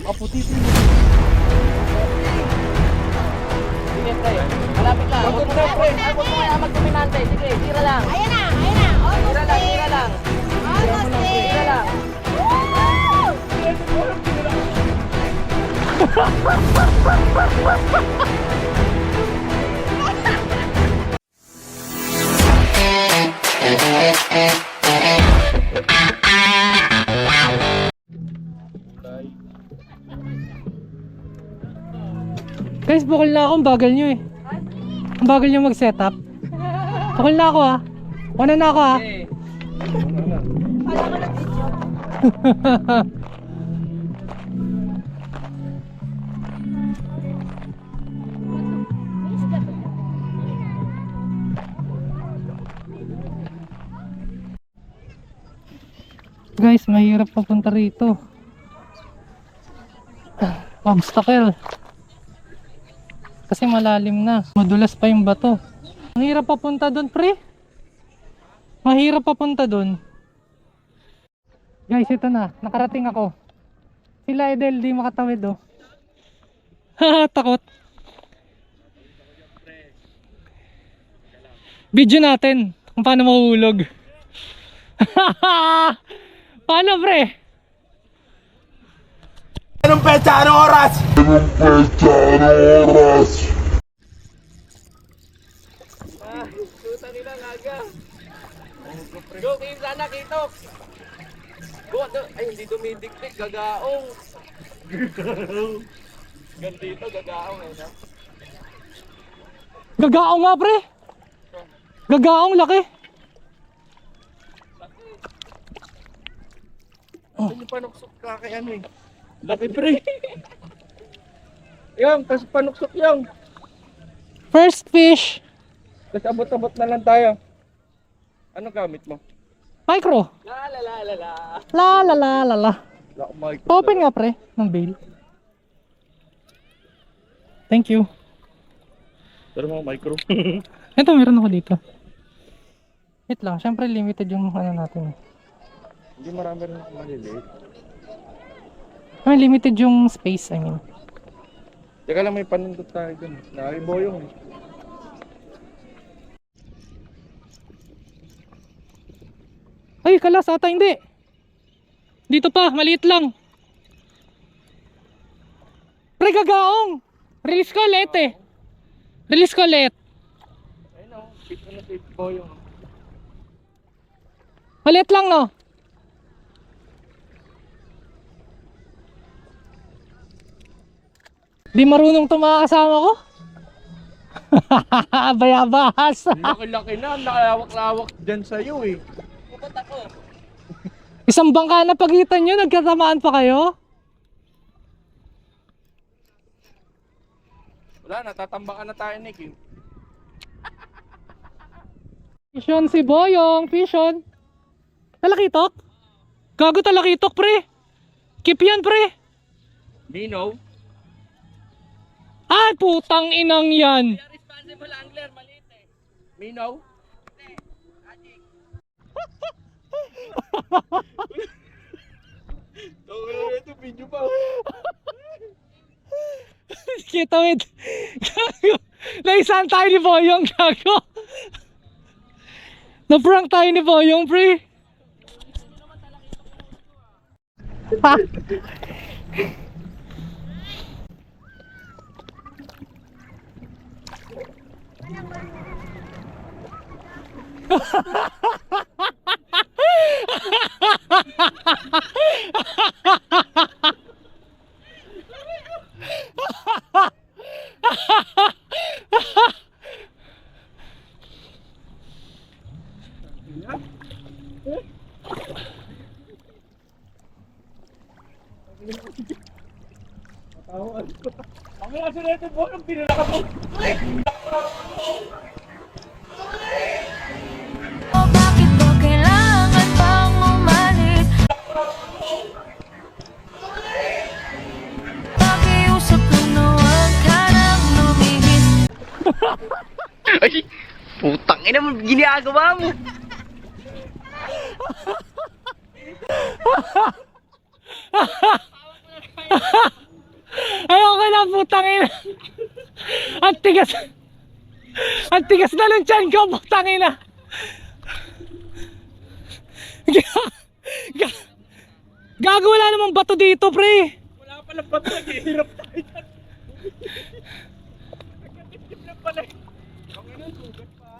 Kaputi. Sige, pre. Malapit lang. Huwag mo kaya magdominante. Sige, tira lang. Ayan na, ayan na. Almost Tira lang, there. tira lang. Almost Tira there. lang. Guys, bukol na ako. Ang bagal nyo eh. Ang bagal nyo mag-setup. Bukol na ako ah. Una na ako ah. Wala ka na video. Guys, mahirap papunta rito. Obstacle. Kasi malalim na. Madulas pa yung bato. Ang hirap papunta doon, pre. Mahirap papunta doon. Guys, ito na. Nakarating ako. Sila Edel, di makatawid oh. Haha, takot. Video natin kung paano mahuhulog. Paano, pre? Anong petsa? Anong oras? Suta nila ngaga. Go, team sana, kitok. Go, ay hindi dumidikdik, gagaong. Gandito, gagaong eh, no? Gagaong nga, pre. Gagaong laki. Ano panuksok ka kay ano eh? Laki pre. Yung, tas panuksok yung. First fish. Tas abot-abot na lang tayo. Ano gamit mo? Micro. La la la la la. La la la la la. Wala akong makikita. Open nga, pre, ng bail. Thank you. Pero mga micro. Ito, meron ako dito. Wait lang, syempre limited yung ano natin. Hindi marami rin maliliit. I mean, limited yung space, I mean. Teka lang, may panundot tayo dun. Nakakiboyong eh. Ay, kalas ata hindi. Dito pa, maliit lang. Pre, gagaong. Release ko ulit eh. Release ko ulit. Ayun o, fit na fit boyong. Maliit lang, no? Di marunong to mga kasama ko? Bayabas. Laki-laki na, nakalawak-lawak dyan sa'yo eh. Pupot ako. Isang bangka na pagitan nyo, nagkatamaan pa kayo? Wala, natatambakan na tayo Nick eh. Fishon si Boyong, fishon. Talakitok? Gago talakitok, pre. Keep yan, pre. Mino? Ay, putang inang yan. Responsible angler, maliit eh. Mino? Ito video pa. Kita wait. Gago. Naisahan tayo ni Boyong, gago. Na-prank tayo ni Boyong, pre. Ha? Ang laso na ito po, ang pinalaka mo. Bakit ba kailangan pang umalis? Pakiusap na huwag ka nang lumihis. Ay, putang ina mo, ginagawa mo. Ha ha! na, putang ina. Ang tigas. Ang tigas na ng tiyan ko, putang ina. Gago, wala namang bato dito, pre. Wala pala ba't naghihirap tayo dyan? Nagkatip na pala. Ang ina, sugat pa.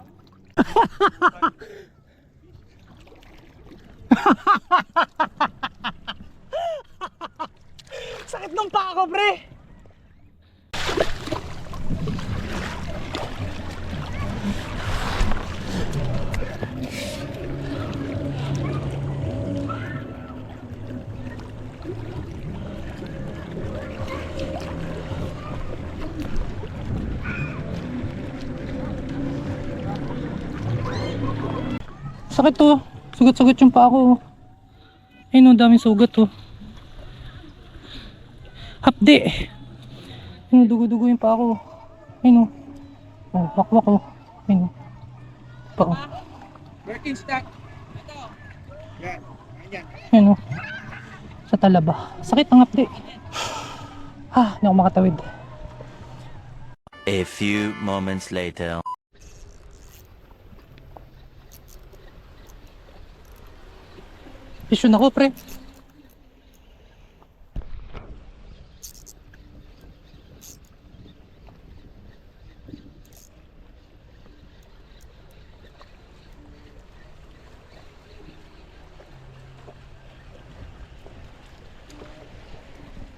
Sakit ng paa ko, pre. Sakit to. Sugat-sugat yung paa ko. Ayun, ang daming sugat to. Hapdi. Ayun, dugo-dugo yung paa ko. Ayun, oh, wakwak ko. Ayun, paa. Working stock. Yan. Yan. Ayun, sa talaba. Sakit ang hapdi. Hindi ako makatawid. A few moments later. Isyon ako, pre.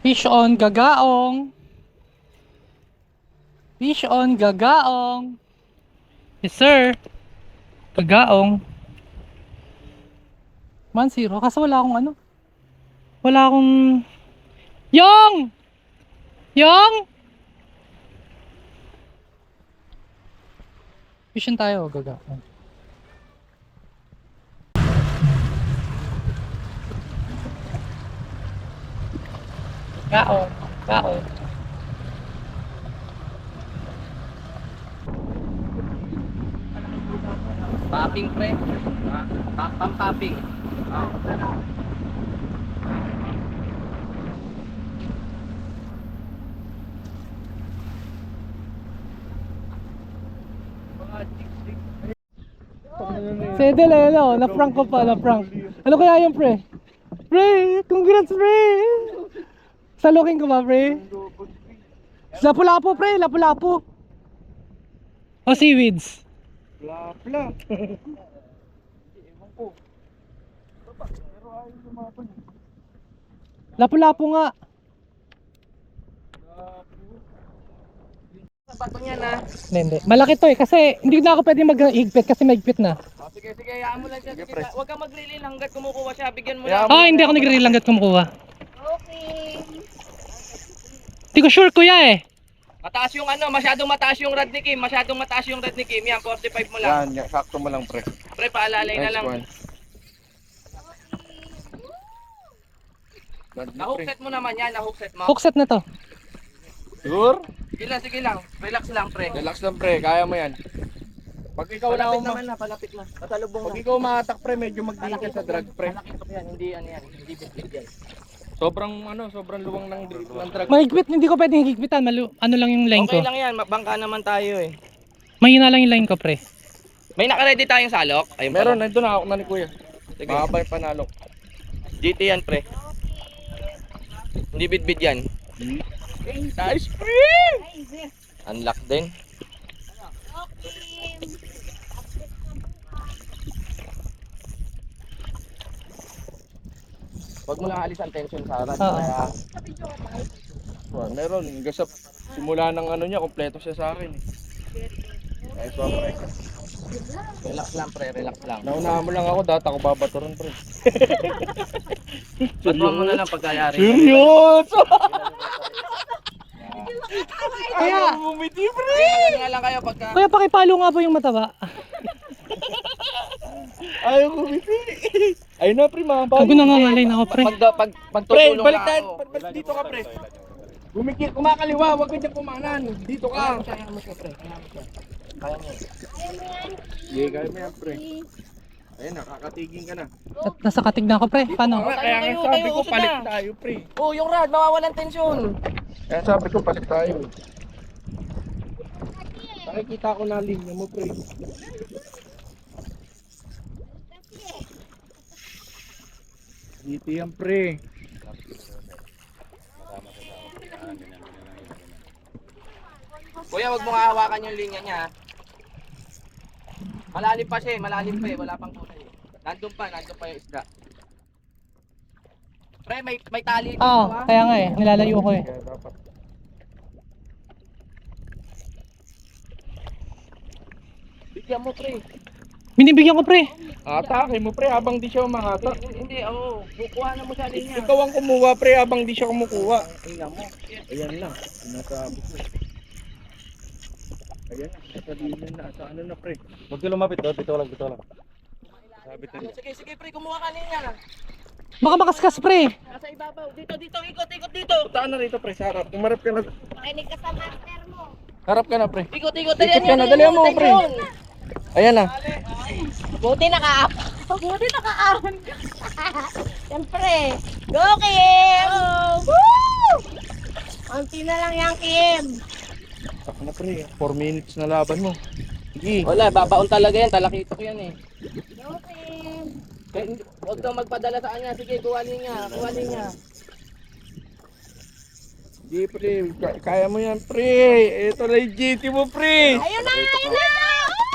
Fish on gagaong. Fish on gagaong. Yes, sir. Gagaong. 1-0. Kaso wala akong ano. Wala akong... Yong! Yong! Fishing tayo, gagaong. Gaong. Gaong. Popping, pre. Pam-popping. Sedel eh, no? Na-prank ko pa, na-prank. Ano kaya yung pre? Pre! Congrats, pre! Salukin ko ba, pre? Lapu-lapu, pre! Lapu-lapu! O seaweeds? Bla. Ewan ko. Pero ayaw lumaban. Lapu-lapu nga. Bato niya na. Hindi. Malaki to eh. Kasi hindi na ako pwede mag-higpit kasi mahigpit na. Sige, hayaan mo lang siya. Sige, huwag kang maglilin hanggat kumukuha siya. Bigyan mo Hayaan lang. Hindi ako nagre-reel hanggat kumukuha. Hindi ko sure, kuya eh. Mataas yung ano, masyadong mataas yung rad ni Kim. Masyadong mataas yung rad ni Kim. Yan, 45 mo lang. Yan, sakto mo lang, pre. Pre, paalalay na lang. Na-hookset mo naman yan, na-hookset mo. Hookset na to. Sure? Sige lang. Relax lang, pre. Relax lang, pre. Kaya mo yan. Pag ikaw Palapit naman na, palapit na. Pasalubong Pag na. ikaw maatak, pre, medyo magdiin ka sa drag, pre. Malaki to yan, hindi ano yan. Hindi bitbit yan. Sobrang luwang ng drag. Mahigpit, hindi ko pwedeng higpitan. Ano lang yung line ko. Okay lang yan, bangka naman tayo eh. Mahina lang yung line ko, pre. May naka-ready tayong salok? Ayun Meron, pala. nandun na ako na ni Kuya. Sige. Mahaba yung panalo. GT yan, pre. Hindi bitbit yan. Nice, pre! Unlock din. Huwag mo lang alis ang tension sa rad. Oo. Kaya, Meron, hanggang sa simula ng ano niya, kompleto siya sa akin. Nice one, pre. relax lang, pre. Relax lang. Naunahan mo lang ako, data ko babato rin, pre. Patuwa mo na lang pagkayari. Seryoso! Kaya, Bumiti, pre! Ano nga lang kayo pagka... kaya pakipalo nga po yung mataba. Ayaw bumiti. Ayun na, pre, mga Kago nangangalay na ako, pre. Pag Pre, tutulong balik na tayo. ako. Balik dito ka, pre. Kumakaliwa, huwag ka dyan kumanan. Dito Kaya mo ka. siya, kaya mo siya, pre. Kaya mo siya. Kaya mo. Sige, kaya mo yan, pre. Ayun, nakakatiging ka na. At nasa katig na ako, pre. Paano? Kaya nga Tayo, sabi tayo, ko, uso palit na. tayo, pre. Oh, yung rad, mawawalan tensyon. Kaya sabi ko, palit tayo. Nakikita ko na linya mo, pre. Dito yan, pre. Kuya, wag mo nga hawakan yung linya niya. Malalim pa siya, malalim pa eh. Wala pang kulay. Nandun pa yung isda. Pre, may tali dito Oo, ha. kaya nga eh. Nilalayo ko eh. Kaya dapat. Bigyan mo, pre. Binibigyan ko, pre. Atake mo, pre, habang di siya umahatak. Hindi, oo. Kukuha na mo sa linya. Ikaw ang kumuha, pre, habang di siya kumukuha. Tingnan mo. Ayan na, sinasabi ko. Ayan na, nasa linya na, sa ano na, pre. Huwag ka lumapit, bito lang. Sabit na rin. Sige, pre, kumuha ka linya. Baka makaskas, pre. Nasa ibabaw. Dito, ikot dito. Saan na rito, pre, sa harap. Umarap ka na. Makinig ka sa master mo. Harap ka na, pre. Ikot, Ikot ka na, dali mo, pre. Ayan na. Buti naka-on. Siyempre. Go, Kim! Woo! Konti na lang yan, Kim. Ako na, pre. 4 minutes na laban mo. Sige. Wala, babaon talaga yan. Talakito ko yan eh. Go, Kim. Huwag kang magpadala sa kanya. Sige, kuha niya. Sige, pre. Kaya mo yan, pre. Ito na yung GT mo, pre. Ayun na!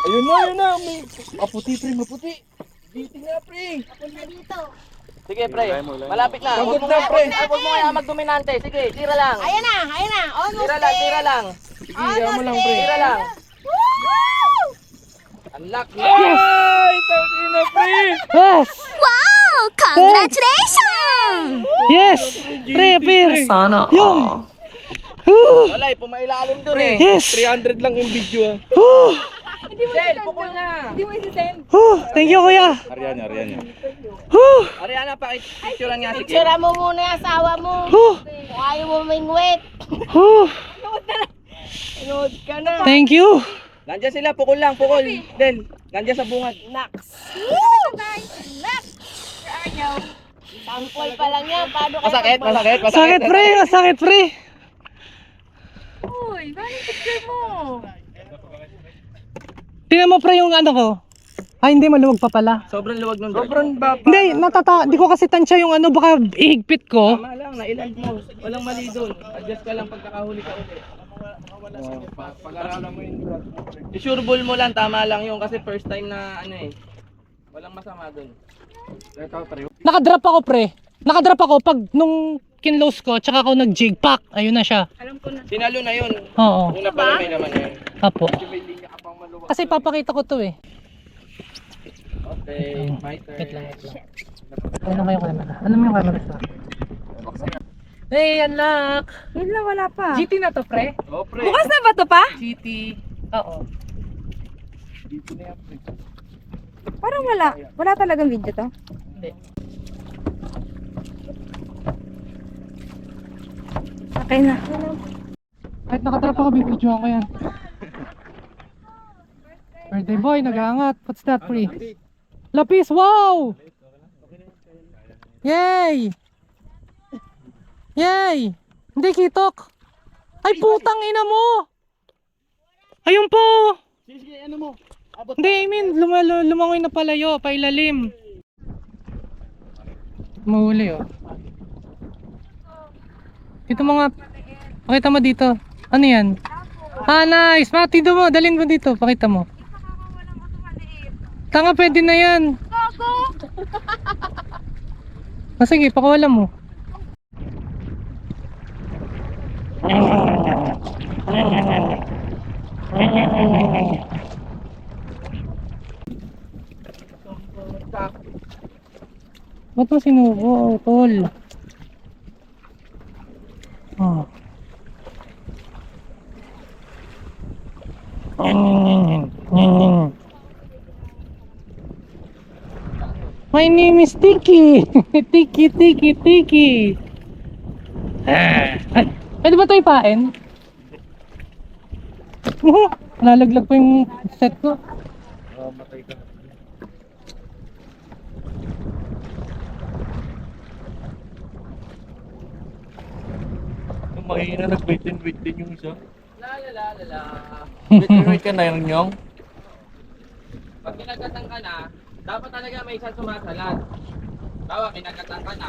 Ayun na. May maputi, pre, maputi. GT nga, pre. Punta dito. Sige, pre. Malapit na. Pagod Huwag mo na, kaya- pre. Huwag mo kaya magdominante. Sige, tira lang. Ayun na. Almost Tira lang. Sige, yan mo lang, pre. Tira lang. Woo! Unlock. Ay, tangina, pre. Yes! Wow! Congratulations! Yes! Pre, Pierce! Sana Yung! Whew! Wala, pumailalim dun eh. Yes! 300 lang yung video, ah. Whew! Sel, pukul na. Whew! Thank you, kuya! Arianya. Whew! Ariana, pakipicturean nga. Sige. Picture mo muna yung asawa mo. Whew! Kung ayaw mo mingwit. Whew! Sunod ka na. Thank you! Nandiyan sila, pukul lang, pukul. Del, nandiyan sa bungad. Nax. Woo! Nax. Sample pa lang yan. Paano ka Masakit. Sakit, pre! Sakit, pre! Uy, bakit picture mo? Tingnan mo, pre, yung ano ko. Ay, hindi, maluwag pa pala. Sobrang luwag nun. Sobrang baba. Hindi, di ko kasi tansya yung ano, baka ihigpit ko. Tama lang, nailand mo. Walang mali doon. Adjust ka lang pagkakahuli ka ulit. Pag-aralan mo yung drag mo, pre. I-sure ball mo lang, tama lang yun. Kasi first time na ano eh. Walang masama doon. Ito, pre. Nakadrop ako, pre. Nakadrop ako pag nung kinlose ko, tsaka ako nag-jig pack. Ayun na siya. Sinalo na yun. Oo. Una pa na may naman yun. Apo. May linya ka pang maluwag. Kasi papakita ko to eh. Okay, my Wait lang, turn. wait lang. Ano mo yung camera? Ano mo yung camera sa? Hey, unlock! Wala, wala pa. GT na to, pre? Oh, pre. Bukas na ba to pa? GT. Oo. Dito na yan, pre. Parang wala. Wala talagang video to. Hindi. Okay na. Kahit nakatrap ako, bibidyoan ko yan. Birthday boy, nag-aangat. What's that, pre? Lapis, wow! Yay! Yay! Hindi, kitok. Ay, putang ina mo! Ayun po! Sige, ano mo? Hindi, I mean, lumangoy na palayo, pailalim. Mahuli, oh. Dito mga, pakita mo dito. Ano yan? Ah, nice! Matido mo, dalhin mo dito, pakita mo. Tanga, pwede na yan. Ah, sige, pakawala mo. Ba't mo sinubo, tol? Oh. My name is Tiki. Tiki. Ay, pwede ba ito ipain? Nalaglag pa yung set ko. Oh, matay ka. mahina, nag-wait din yung isa. La. Wait ka na yun yung? Pag kinagatan ka na, dapat talaga may isang sumasalat. Bawa, kinagatan ka na.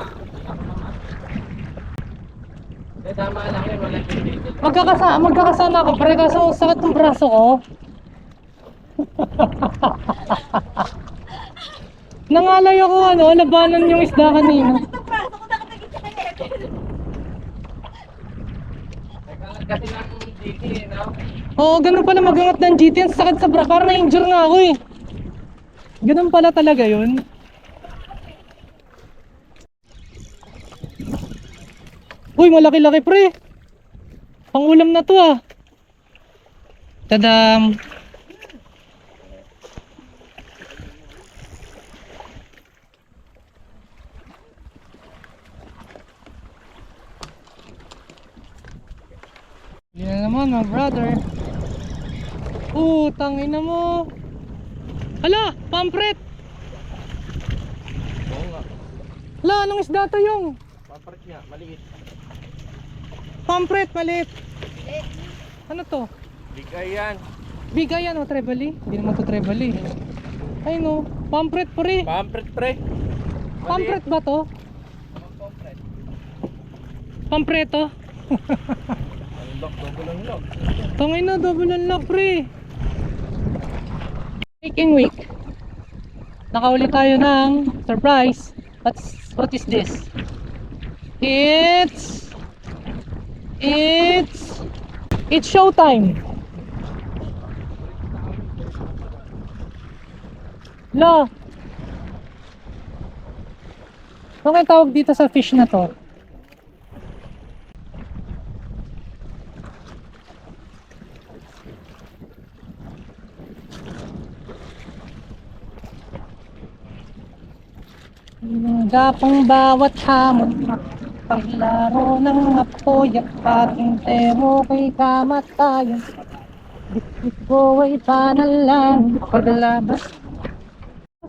Eh, tama lang yun, walang pinigil. Magkakasama ako, pre, kaso ang sakit ng braso ko. Nangalay ako, labanan yung isda kanina. Kasi ng GT, no? Oo, ganun pala magangat ng GT. Ang sakit sa braso, parang na-injure nga ako eh. Ganun pala talaga yun. Uy, malaki-laki pre. Pangulam na to ah. Tadam. Yan naman mga brother. Tangina mo. Hala, pampret. Oo nga. Hala, anong isda to yung? Paparit nga, maliit. Pampret, maliit. Ano to? Bigay yan. Bigay yan o trebali? Hindi naman to trebali. Ay no, pampret pre. Pamparit pre. Pampret ba to? Pampreto? Unlock, double unlock. Tangay na, double unlock pre. Week. Nakauli tayo ng surprise. What is this? It's showtime. Lo. Ano kaya tawag dito sa fish na to? Gapang bawat hamon, paglaro ng apoy at patintero kay kamatayan. Bitbit ko ay panalang paglabas.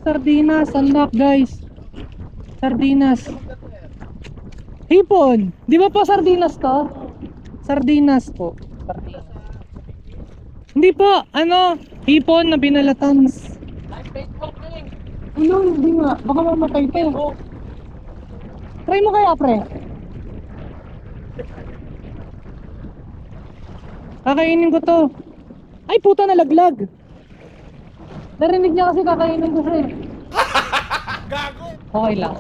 Sardinas, unlock guys. Sardinas. Hipon. Di ba po sardinas to? Sardinas po. Sardinas. Hindi po, hipon na binalatan. Hindi nga, baka mamatay to. Try mo kaya pre. Kakainin ko to. Ay puta, nalaglag. Narinig niya kasi kakainin ko siya. Gago. Okay lang.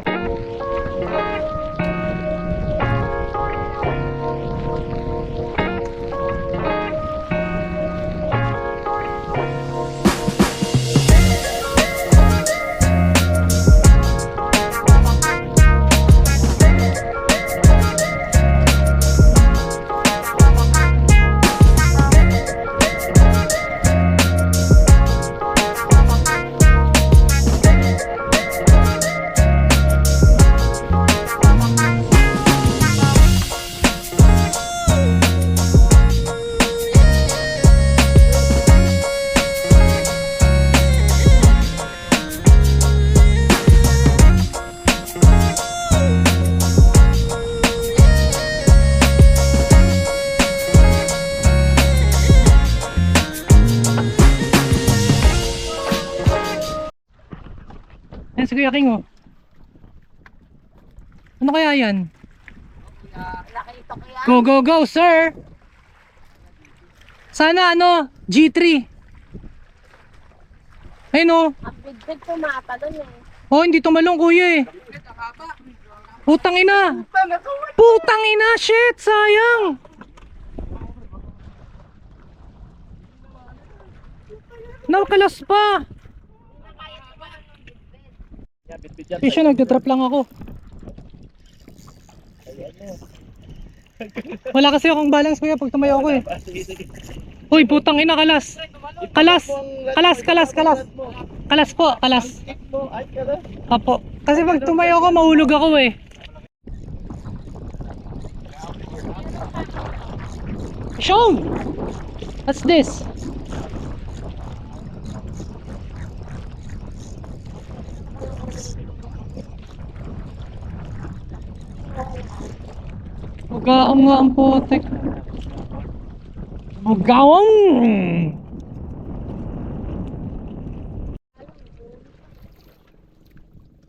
Yan si Kuya King oh. Ano kaya yan? Go sir! Sana G3. Ayun oh. Ang big pumatalon eh. Oh, hindi tumalong kuya eh. Putang ina! Putang ina! Shit! Sayang! Nakalas pa! Pisyo, nagtitrap lang ako. Wala kasi akong balance kuya pag tumayo ako eh. Uy, putang ina, kalas. Kalas po, kalas. Apo. Kasi pag tumayo ako, mahulog ako eh. Sean! What's this? Bugaong nga ang putik. Bugaong!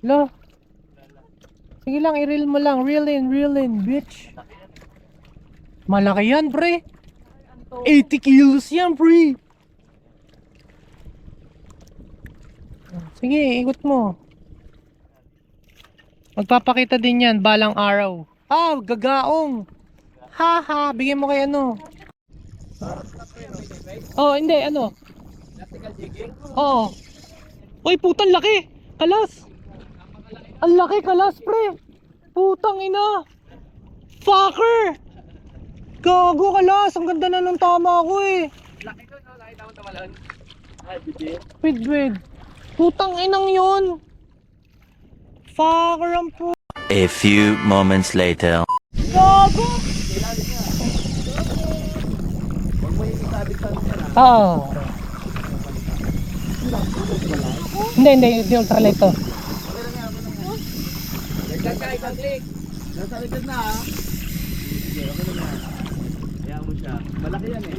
Lo. Sige lang, i-reel mo lang. Reel in, bitch. Malaki yan, pre. 80 kilos yan, pre. Sige, ikot mo. Magpapakita din yan, balang araw. Ah, gagaong. Haha, bigyan mo kay ano. Oh, hindi, ano. Oo. Uy, putang laki. Kalas. Ang laki, kalas, pre. Putang ina. Fucker. Gago, kalas. Ang ganda na ng tama ko eh. Laki ko, no? Nakita mo tamalon? Ay, bibi. Wait. Putang inang yun. Fucker ang pu... A few moments later. Gago. Oo. Hindi ultralight to. Nagdag ka, isang click. Nasa likod na, ha? Sige, okay na yan. Hayaan mo siya. Malaki yan, eh.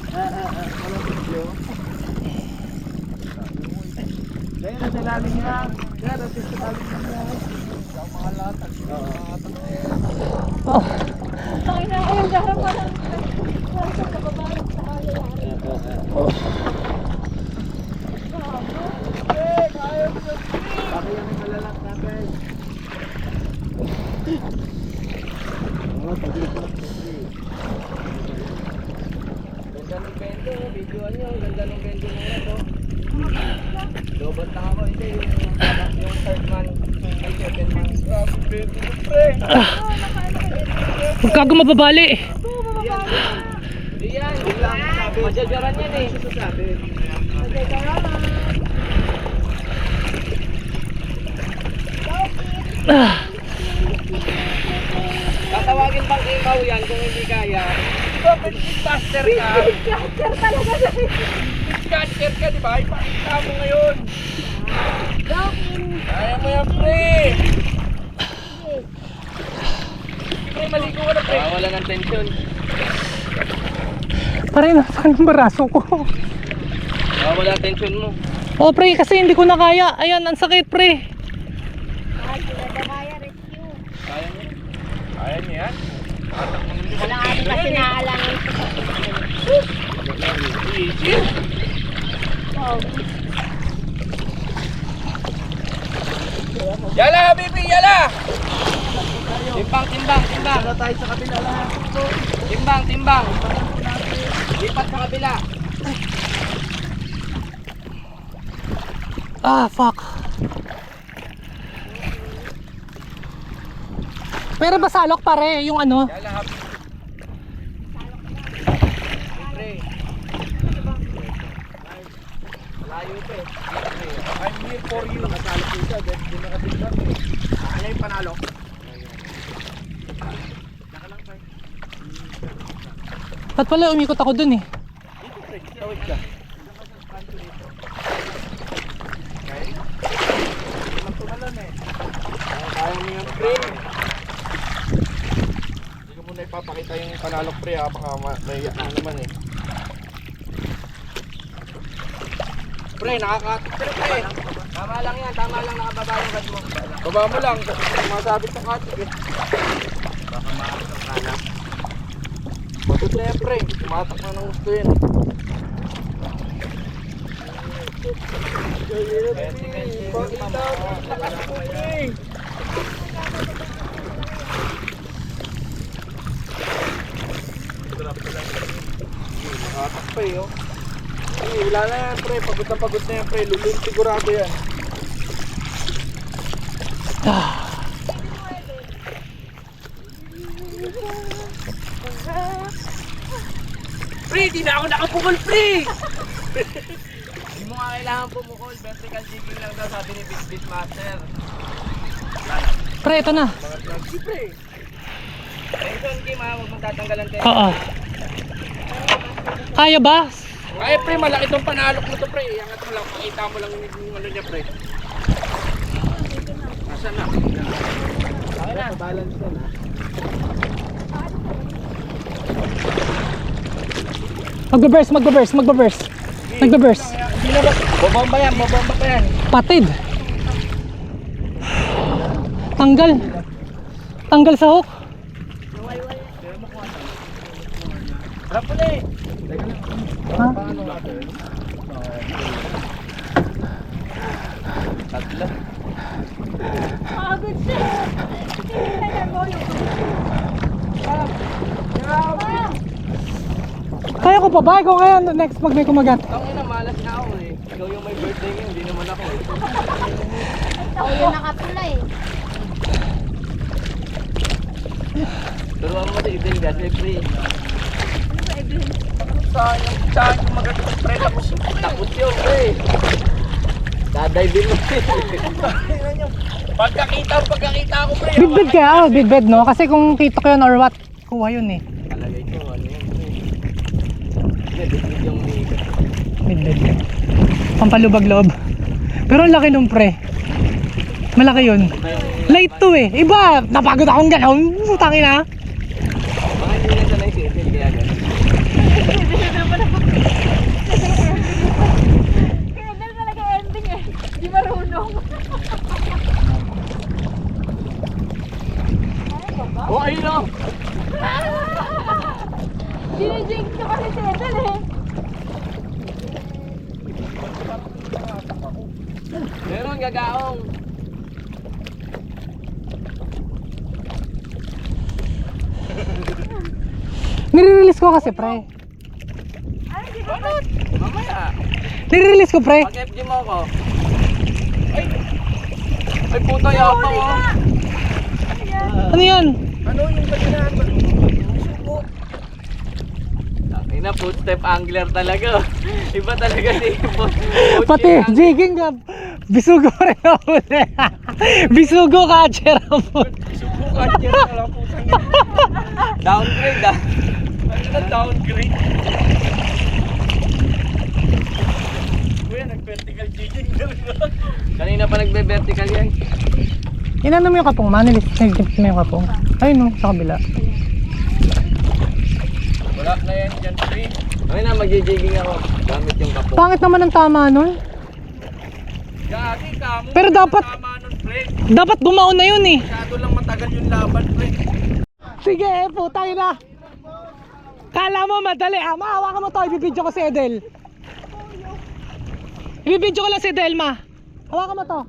Malaki video. Kaya nasa ilalim niya. Kaya nasa ilalim niya. Mga latag. Oh. Bakit yan ang malalak natin? Ganda ng bendo, videoan nyo. Ganda ng bendo ng ito. Dobot lang ako, hindi yung third man, may second man. Grabe bendo mo, pre. Huwag kago mababali. Hindi yan, biglang sabi. Madyajaran yan eh. Sasabi. Tatawagin bang ikaw yan kung hindi kaya? Bakit master ka? Catcher talaga na. Catcher ka, di ba? Ipakita mo ngayon. Kaya mo yan, pre. Pre, maligo ka na, pre. Wala ng tension. Pare, nasaan ang baraso ko? Wala tension mo. Oh, pre, kasi hindi ko na kaya. Ayan, ang sakit, pre. Kaya mo? Kaya mo yan? Wala kami kasi naalangan sa Easy. Yala, baby, yala! Timbang. Yala tayo sa kabila lang. Timbang. Lipat sa kabila. Ah, fuck. Pero basalok pare, yung ano. Yala, happy. Pre. Malayo pa eh. I'm here for you. Nakasalo ko siya. Di nakatimbang eh. Ano yung panalo? Ba't pala umikot ako dun eh? Dito pre, tawid ka. Okay? Magtumalan eh. Kaya mo yung pre. Hindi ko muna ipapakita yung panalok pre ha. Baka maiyak na naman eh. Pre, nakakatik pre. Tama lang yan, tama lang nakababa yung gad mo. Baba mo lang, masabit sa katik eh. Baka maakit ang kana. Matot na yan pre, tumatak na ng gusto yun. Pakita mo, lakas mo pre. Nakatak pa eh oh. Wala na yan pre, pagod na yan pre, lulun sigurado yan. Pre, di na ako nakapukol pre! Hindi mo nga kailangan pumukol, vertical jigging lang daw sabi ni Bit Master. Pre, ito na. Si pre! Tension game ha, huwag mong tatanggalan tension. Oo. Kaya ba? Ay pre, malaki tong panalok mo to pre. Iangat mo lang, makita mo lang yung ano niya pre. Nasaan na? Okay na. Balance yan ha. Magbe-burst. Nagbe-burst. Bobomba yan, bobomba pa yan. Patid. Tanggal sa hook. Harap ulit. Ha? Tatlo. Pagod siya. Tingnan mo yung... Kaya ko pa ba? Ikaw kaya next pag may kumagat. Tangin na, malas na ako eh. Ikaw yung may birthday ngayon, hindi naman ako eh. Ako yung nakapula eh. Turuan mo si Idel kasi free. Sayang yung magandang pre. Takot yun pre. Dadivin mo Pagkakita ko pre. Bidbid kaya, bidbid no? Kasi kung kito ko yun or what, kuha yun eh. Palagay ko, ano yun pre. Hindi, bidbid yung umiigat. Bidbid. Pampalubag loob. Pero ang laki nung pre. Malaki yun. Light to eh. Iba, napagod akong gano'n. Putangin na. Mga hindi na sanay si Idel kaya gano'n. Kaya dahil talaga ending eh. Di marunong. Oh, ayun o! Ginijinx ko kasi si Edel eh. Meron gagaong. Nire-release ko kasi pre. Mamaya. Nire-release ko pre. Pag-FG mo ako. Ay! Ay puto yata mo. Ano yan? Ano yung pagkinahan mo? Ay na, footstep angler talaga. Iba talaga si Pati jigging ka. Bisugo rin ako. Bisugo catcher ako. Catcher na lang po sa downgrade ah. Ano downgrade? Kuya, nag-vertical jigging talaga. Kanina pa nagbe-vertical yan. Inano mo yung kapong? Manilis mo yung kapong. Ayun no, sa kabila. Wala na yan dyan, pre. Okay na, magjijigging ako. Gamit yung kapong. Pangit naman ang tama nun. Gagi ka mo. Pero dapat, Tama nun, pre. dapat bumaon na yun eh. Masyado lang matagal yung laban, pre. Sige, putang ina. Kala mo madali ah. Maawakan mo to, ibibidyo ko si Edel. Ibibidyo ko lang si Edel, ma. Hawakan mo to.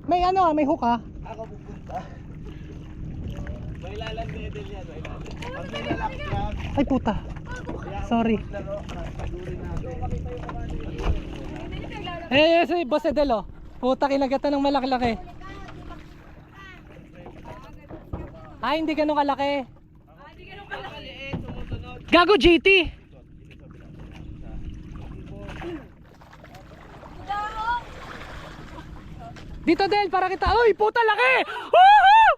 May ano, may hook ah. Ako pupunta. May lalan ni Edel yan, may lalan. Pag may lalakyan, Ay puta. Sorry. Eh, si Boss Edel oh. Puta, kinagatan ng malaki-laki. Ay, hindi ganun kalaki. Gago GT. Dito Del, para kita. Uy, puta laki! Woohoo!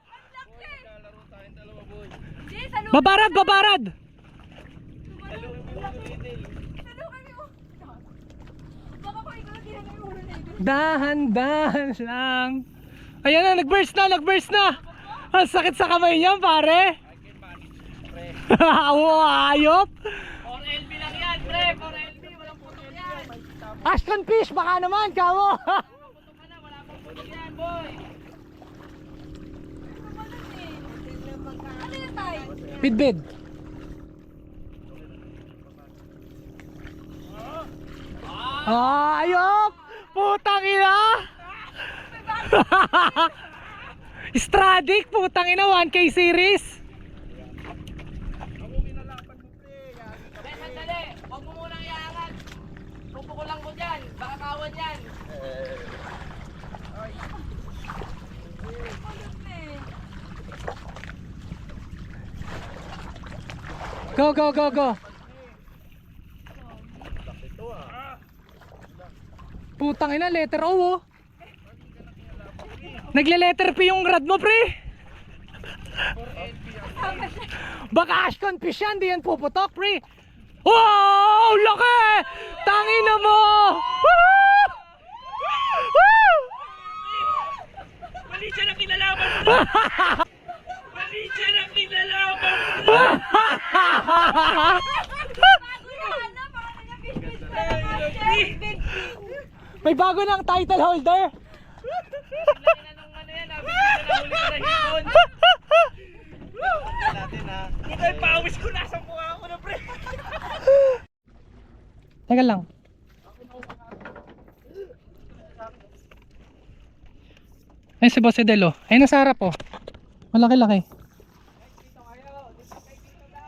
Babarad, babarad! Dahan-dahan lang. Ayan na, nag-burst na, nag-burst na. Ang sakit sa kamay niyan, pare. Wow, ayop. 4LB lang yan, pre. 4LB, walang putok yan. Ashton Fish, baka naman, kamo. Putok ka na, wala pang putok yan, boy. Ano yun tayo? Bidbid. Ayop! Putang ina! Stradic, putang ina, 1K series. Sandali, huwag mo munang iangat. Pupukulang ko dyan, baka kawan yan. Go, go, go, go. Putang ina, letter O oh. Nagle-letter P yung rad mo, pre. Baka Ashton Fish yan, di yan puputok, pre. Wow, laki! Tangina mo! Woo! Woo! Mali siya na kinalaman mo! Mali siya na kinalaman mo! May bago ng title holder. Putay, pawis ko nasa mukha ko na, pre! Teka lang. Ayun si Boss Edel, oh. Ayun nasa harap, oh. Malaki-laki.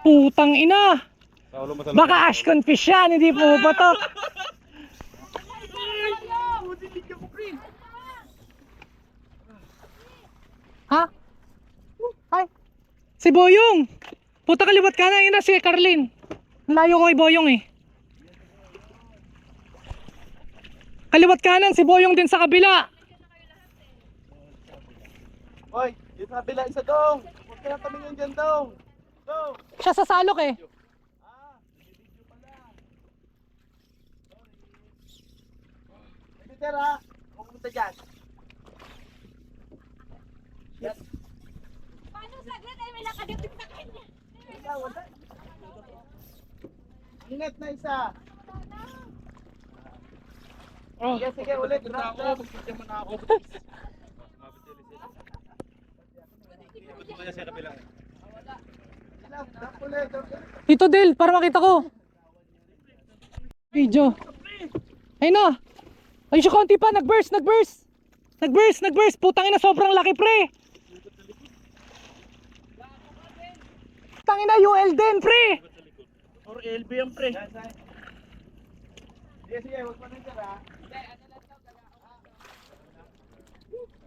Putang ina! Baka Ashcon fish yan, hindi pumupatok. Ha? Ay! Si Boyong! Puta, kaliwat ka na, yun na si Carlin. Ang layo ko kay Boyong eh. Kaliwat kanan, si Boyong din sa kabila. Hoy, dito sa kabila isa dong. Huwag ka lang tumingin dyan dong. Dong. Siya sa salok eh. Peter ha. Huwag pumunta dyan. Paano saglit ay may nakadipit sa kanya? Ingat na isa. Sige, sige, ulit. Drop, drop. Drop ulit, drop ulit. Tito Del, para makita ko. Video. Ayun na. Ayun siya, konti pa. Nag-burst. Putang ina, sobrang laki, pre. Putang ina, UL din, pre. Or LB yan, pre. Sige, sige, huwag pa na dyan ha.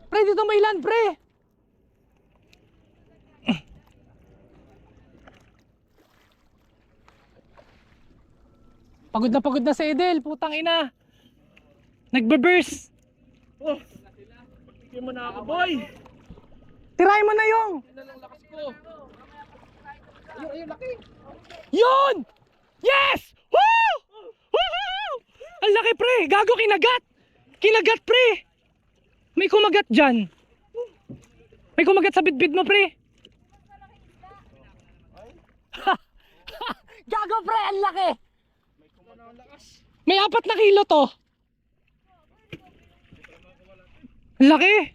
Pre, dito may land, pre. Pagod na si Edel, putang ina. Nagbe-burst. Oh, pagpigyan mo na ako, boy! Tirahin mo na yung. Yun! Yes! Woo! Woohoo! Ang laki, pre. Gago, kinagat. Kinagat, pre. May kumagat dyan. May kumagat sa bitbit mo, pre. Gago, pre. Ang laki. May 4 na kilo to. Ang laki.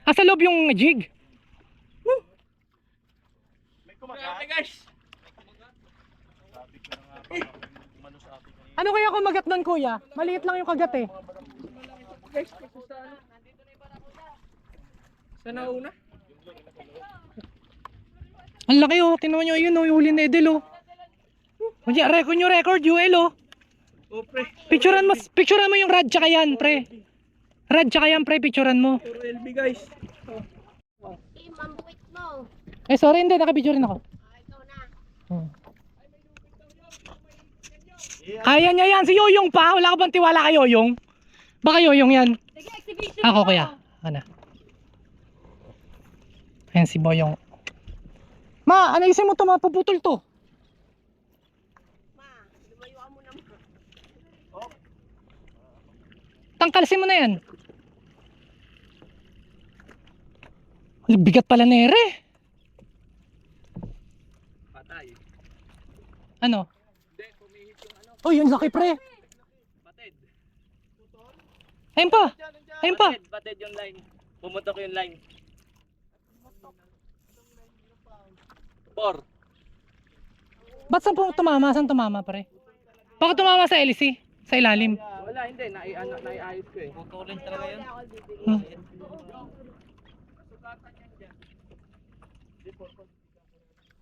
Sa loob yung jig. Grabe, guys! Ano kaya kumagat nun, kuya? Maliit lang yung kagat eh. Sa nauna? Ang laki oh. Tingnan nyo yun oh. Yung huli na Edel oh. Record nyo record, UL oh. Oh, pre. Picturean mo yung rad tsaka yan, pre. Rad tsaka yan, pre. Picturean mo. Or LB, guys. Eh, sorry, hindi. Nakapicture rin ako. Kaya niya yan. Si Yoyong pa. Wala ka bang tiwala kay Yoyong? Baka Yoyong yan. Sige, exhibition Ako, mo. kuya. Ano? Ayan si Boyong. Ma, anayusin mo ito. Mapuputol to. Tangkalsin mo na yan. Bigat pala nere. Patay. Ano? Hindi, pumihit yung ano. Oh, yun laki pre. Patid. Ayun pa. Ayun pa. Patid yung line. Pumutok yung line. 4. Ba't saan po tumama? Saan tumama pre? Baka tumama sa LC. Sa ilalim. Wala, hindi. Naiayos ko eh. Putulin talaga yun. Hmm.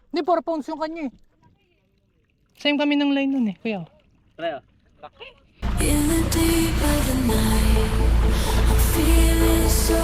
Hindi, 4 pounds yung kanya eh. Same kami ng line nun eh, kuya. Pre, In the deep of the night, I'm feeling so